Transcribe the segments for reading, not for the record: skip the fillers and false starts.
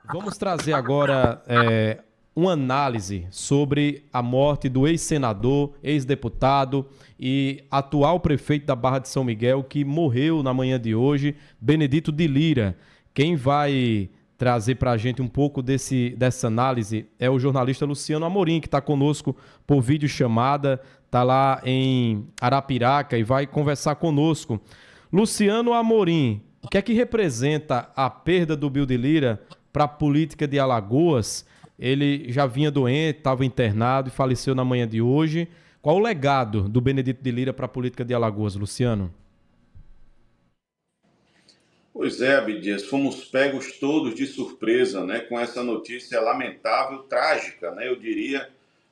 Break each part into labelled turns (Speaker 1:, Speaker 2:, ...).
Speaker 1: Vamos trazer agora uma análise sobre a morte do ex-senador, ex-deputado e atual prefeito da Barra de São Miguel, que morreu na manhã de hoje, Benedito de Lira. Quem vai trazer para a gente um pouco dessa análise é o jornalista Luciano Amorim, que está conosco por videochamada, está lá em Arapiraca e vai conversar conosco. Luciano Amorim, o que é que representa a perda do Bill de Lira para a política de Alagoas? Ele já vinha doente, estava internado e faleceu na manhã de hoje. Qual o legado do Benedito de Lira para a política de Alagoas, Luciano?
Speaker 2: Pois é, Abdias, fomos pegos todos de surpresa, né, com essa notícia lamentável, trágica, né, eu diria,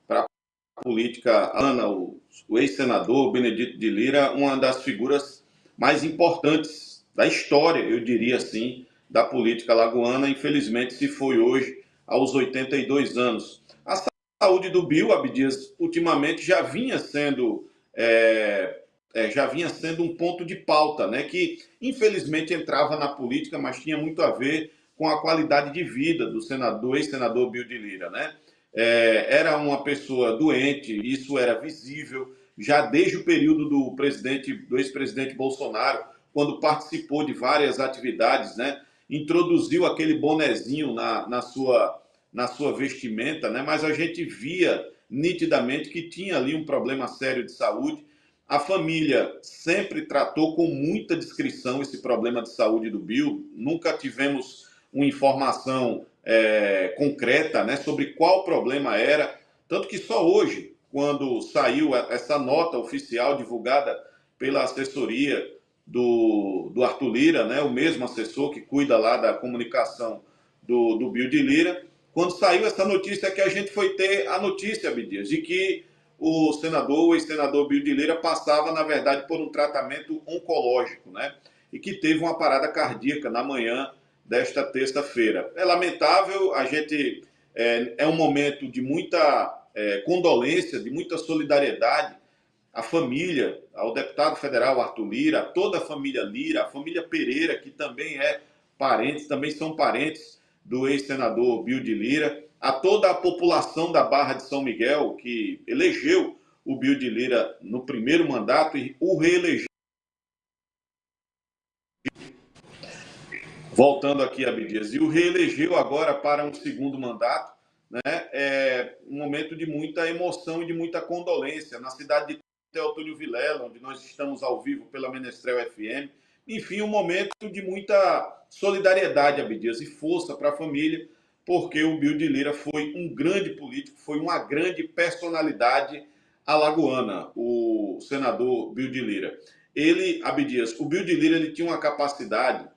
Speaker 2: para a política Ana, o ex-senador Benedito de Lira, uma das figuras mais importantes da história, eu diria assim, da política alagoana. Infelizmente se foi hoje, aos 82 anos. A saúde do Bill, Abdias, ultimamente já vinha sendo um ponto de pauta, né, que infelizmente entrava na política, mas tinha muito a ver com a qualidade de vida do ex-senador Bill de Lira, né? Era uma pessoa doente, isso era visível já desde o período do ex-presidente Bolsonaro, quando participou de várias atividades, né? Introduziu aquele bonezinho na sua vestimenta, né? Mas a gente via nitidamente que tinha ali um problema sério de saúde. A família sempre tratou com muita discrição esse problema de saúde do Bill. Nunca tivemos uma informação concreta, né, sobre qual problema era. Tanto que só hoje, quando saiu essa nota oficial divulgada pela assessoria do Arthur Lira, né, o mesmo assessor que cuida lá da comunicação do Bill de Lira, quando saiu essa notícia que a gente foi ter a notícia, Abdias, de que o ex-senador Bill de Lira passava, na verdade, por um tratamento oncológico, né? E que teve uma parada cardíaca na manhã desta terça-feira. É lamentável, é um momento de muita condolência, de muita solidariedade à família, ao deputado federal Arthur Lira, a toda a família Lira, a família Pereira, que também são parentes do ex-senador Bill de Lira, a toda a população da Barra de São Miguel, que elegeu o Bill de Lira no primeiro mandato e o reelegeu. Voltando aqui, Abdias, e o reelegeu agora para um segundo mandato, né? É um momento de muita emoção e de muita condolência na cidade de Teotônio Vilela, onde nós estamos ao vivo pela Menestrel FM. Enfim, um momento de muita solidariedade, Abdias, e força para a família, porque o Bill de Lira foi um grande político, foi uma grande personalidade alagoana, o senador Bill de Lira. Abdias, o Bill de Lira ele tinha uma capacidade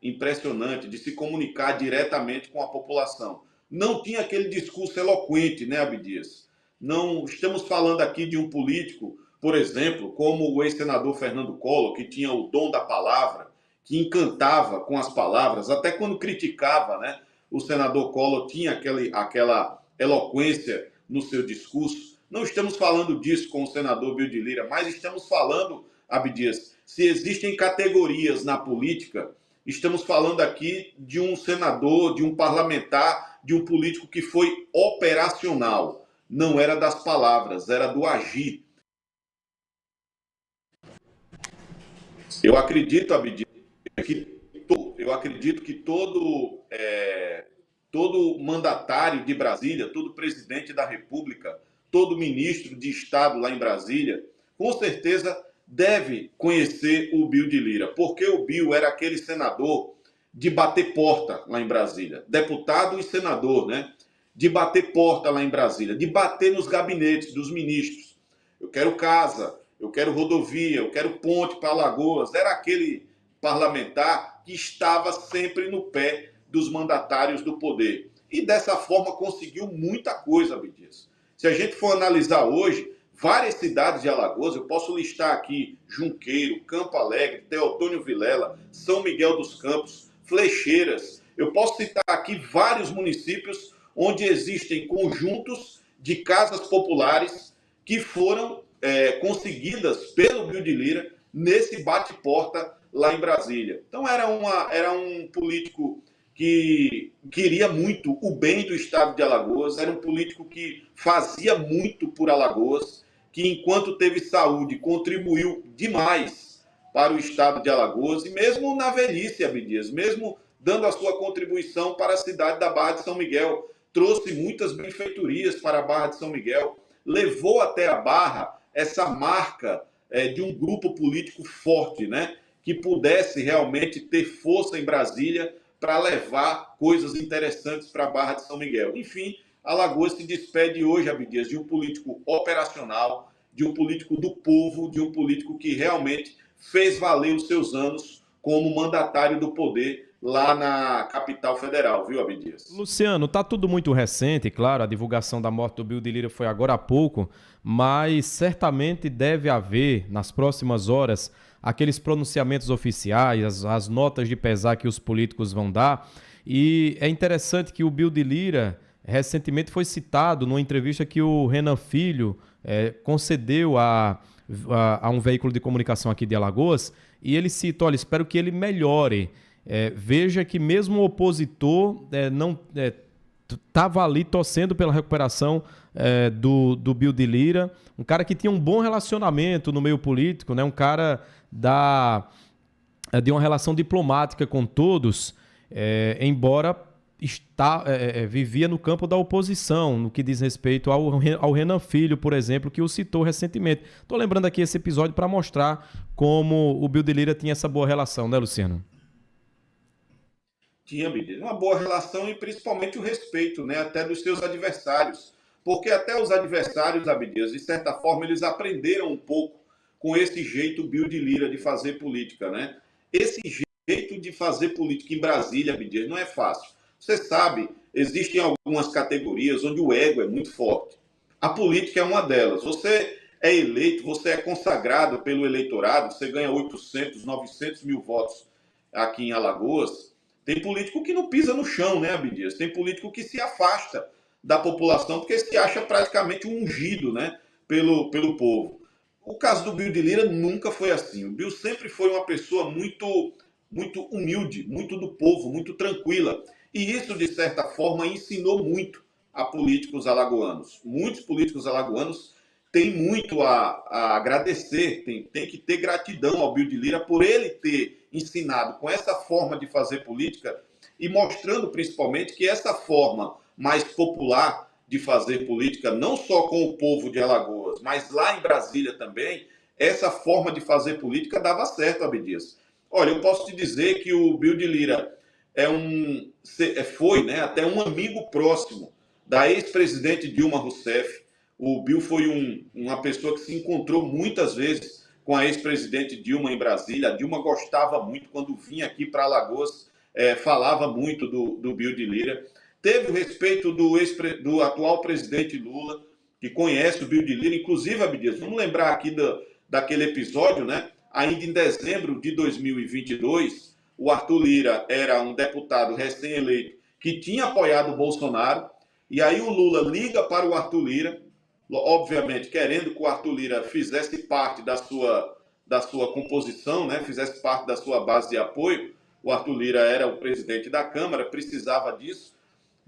Speaker 2: impressionante de se comunicar diretamente com a população. Não tinha aquele discurso eloquente, né, Abdias? Não estamos falando aqui de um político, por exemplo, como o ex-senador Fernando Collor, que tinha o dom da palavra, que encantava com as palavras, até quando criticava, né? O senador Collor tinha aquela eloquência no seu discurso. Não estamos falando disso com o senador Bill de Lira, mas estamos falando, Abdias, se existem categorias na política, estamos falando aqui de um senador, de um parlamentar, de um político que foi operacional. Não era das palavras, era do agir. Eu acredito, Abdias, que todo mandatário de Brasília, todo presidente da República, todo ministro de Estado lá em Brasília, com certeza deve conhecer o Bill de Lira, porque o Bill era aquele senador de bater porta lá em Brasília, deputado e senador, né? De bater porta lá em Brasília, de bater nos gabinetes dos ministros. Eu quero casa, eu quero rodovia, eu quero ponte para Alagoas. Era aquele parlamentar que estava sempre no pé dos mandatários do poder. E dessa forma conseguiu muita coisa, Abdias. Se a gente for analisar hoje, várias cidades de Alagoas, eu posso listar aqui Junqueiro, Campo Alegre, Teotônio Vilela, São Miguel dos Campos, Flecheiras. Eu posso citar aqui vários municípios onde existem conjuntos de casas populares que foram conseguidas pelo Bill de Lira nesse bate-porta lá em Brasília. Então era um político que queria muito o bem do estado de Alagoas, era um político que fazia muito por Alagoas, que enquanto teve saúde contribuiu demais para o estado de Alagoas, e mesmo na velhice, Abdias, mesmo dando a sua contribuição para a cidade da Barra de São Miguel, trouxe muitas benfeitorias para a Barra de São Miguel, levou até a Barra essa marca de um grupo político forte, né? Que pudesse realmente ter força em Brasília para levar coisas interessantes para a Barra de São Miguel. Enfim, Alagoas se despede hoje, Abdias, de um político operacional, de um político do povo, de um político que realmente fez valer os seus anos como mandatário do poder lá na capital federal, viu, Abdias?
Speaker 1: Luciano, tá tudo muito recente, claro, a divulgação da morte do Bill de Lira foi agora há pouco, mas certamente deve haver, nas próximas horas, aqueles pronunciamentos oficiais, as notas de pesar que os políticos vão dar. E é interessante que o Bill de Lira recentemente foi citado numa entrevista que o Renan Filho concedeu a um veículo de comunicação aqui de Alagoas, e ele cita, olha, espero que ele melhore. Veja que mesmo o opositor não estava ali torcendo pela recuperação do Bill de Lira, um cara que tinha um bom relacionamento no meio político, né? Um cara de uma relação diplomática com todos, embora vivia no campo da oposição, no que diz respeito ao Renan Filho, por exemplo, que o citou recentemente. Estou lembrando aqui esse episódio para mostrar como o Bill de Lira tinha essa boa relação, né, Luciano?
Speaker 2: Tinha, Abdias, uma boa relação e principalmente o respeito, né, até dos seus adversários. Porque até os adversários, Abdias, de certa forma, eles aprenderam um pouco com esse jeito Bill de Lira de fazer política, né? Esse jeito de fazer política em Brasília, Abdias, não é fácil. Você sabe, existem algumas categorias onde o ego é muito forte. A política é uma delas. Você é eleito, você é consagrado pelo eleitorado, você ganha 800, 900 mil votos aqui em Alagoas. Tem político que não pisa no chão, né, Abdias? Tem político que se afasta da população porque se acha praticamente um ungido, né, pelo povo. O caso do Bill de Lira nunca foi assim. O Bill sempre foi uma pessoa muito humilde, muito do povo, muito tranquila. E isso, de certa forma, ensinou muito a políticos alagoanos. Muitos políticos alagoanos têm muito a agradecer, tem que ter gratidão ao Bill de Lira por ele ter ensinado com essa forma de fazer política e mostrando principalmente que essa forma mais popular de fazer política, não só com o povo de Alagoas, mas lá em Brasília também, essa forma de fazer política dava certo, Abdias. Olha, eu posso te dizer que o Bill de Lira foi, né, até um amigo próximo da ex-presidente Dilma Rousseff. O Bill foi uma pessoa que se encontrou muitas vezes com a ex-presidente Dilma em Brasília. A Dilma gostava muito, quando vinha aqui para Alagoas, falava muito do Bill de Lira. Teve o respeito do atual presidente Lula, que conhece o Bill de Lira. Inclusive, Abdias, vamos lembrar aqui daquele episódio, né? Ainda em dezembro de 2022, o Arthur Lira era um deputado recém-eleito que tinha apoiado o Bolsonaro, e aí o Lula liga para o Arthur Lira, obviamente querendo que o Arthur Lira fizesse parte da sua composição, né? Fizesse parte da sua base de apoio. O Arthur Lira era o presidente da Câmara, precisava disso,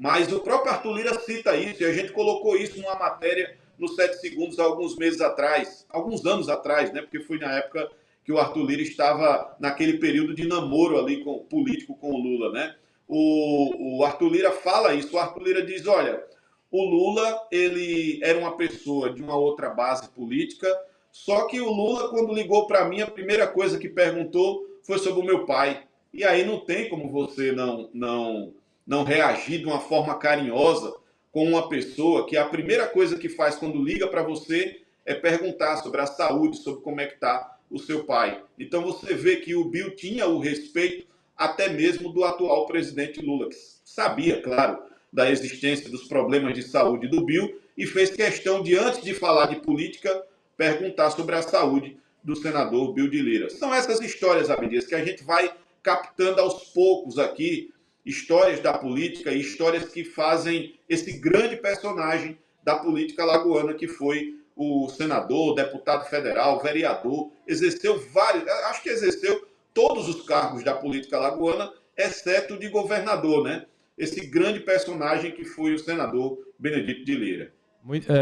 Speaker 2: mas o próprio Arthur Lira cita isso, e a gente colocou isso numa matéria no 7 Segundos há alguns meses atrás, alguns anos atrás, né? Porque foi na época que o Arthur Lira estava naquele período de namoro ali político com o Lula, né? O Arthur Lira fala isso. O Arthur Lira diz, olha, o Lula, ele era uma pessoa de uma outra base política, só que o Lula, quando ligou para mim, a primeira coisa que perguntou foi sobre o meu pai. E aí não tem como você não reagir de uma forma carinhosa com uma pessoa que a primeira coisa que faz quando liga para você é perguntar sobre a saúde, sobre como é que está o seu pai. Então você vê que o Bill tinha o respeito até mesmo do atual presidente Lula, que sabia, claro, da existência dos problemas de saúde do Bill e fez questão de, antes de falar de política, perguntar sobre a saúde do senador Bill de Lira. São essas histórias, Abdias, que a gente vai captando aos poucos aqui, histórias da política e histórias que fazem esse grande personagem da política alagoana, que foi o senador, deputado federal, vereador, exerceu vários, acho que exerceu todos os cargos da política alagoana, exceto de governador, né? Esse grande personagem que foi o senador Benedito de Lira.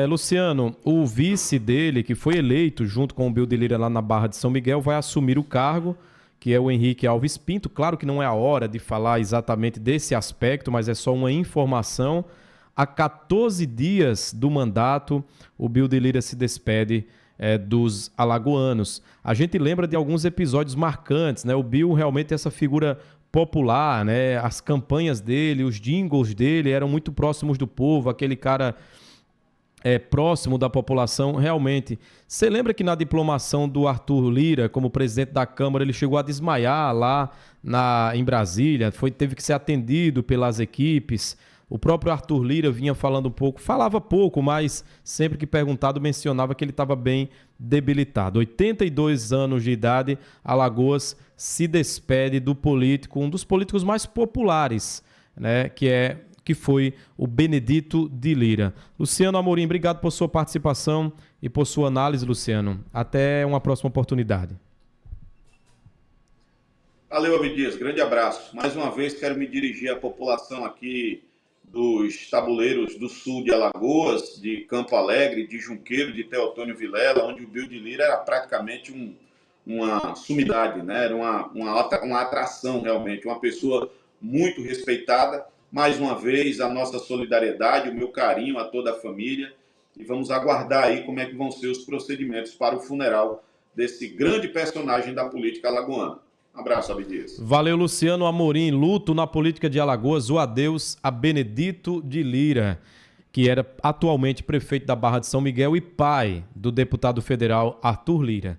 Speaker 1: Luciano, o vice dele, que foi eleito junto com o Bill de Lira lá na Barra de São Miguel, vai assumir o cargo, que é o Henrique Alves Pinto. Claro que não é a hora de falar exatamente desse aspecto, mas é só uma informação. Há 14 dias do mandato, o Bill de Lira se despede dos alagoanos. A gente lembra de alguns episódios marcantes, né? O Bill realmente é essa figura popular, né? As campanhas dele, os jingles dele eram muito próximos do povo, aquele cara próximo da população, realmente. Você lembra que na diplomação do Arthur Lira, como presidente da Câmara, ele chegou a desmaiar lá em Brasília, teve que ser atendido pelas equipes. O próprio Arthur Lira vinha falando um pouco, falava pouco, mas sempre que perguntado mencionava que ele estava bem debilitado. 82 anos de idade, Alagoas se despede do político, um dos políticos mais populares, né, que foi o Benedito de Lira. Luciano Amorim, obrigado por sua participação e por sua análise, Luciano. Até uma próxima oportunidade.
Speaker 2: Valeu, Abdias. Grande abraço. Mais uma vez quero me dirigir à população aqui dos tabuleiros do sul de Alagoas, de Campo Alegre, de Junqueiro, de Teotônio Vilela, onde o Bill de Lira era praticamente uma sumidade, né? Era uma atração realmente, uma pessoa muito respeitada. Mais uma vez, a nossa solidariedade, o meu carinho a toda a família, e vamos aguardar aí como é que vão ser os procedimentos para o funeral desse grande personagem da política alagoana. Um abraço, Abdias.
Speaker 1: Valeu, Luciano Amorim. Luto na política de Alagoas, o adeus a Benedito de Lira, que era atualmente prefeito da Barra de São Miguel e pai do deputado federal Arthur Lira.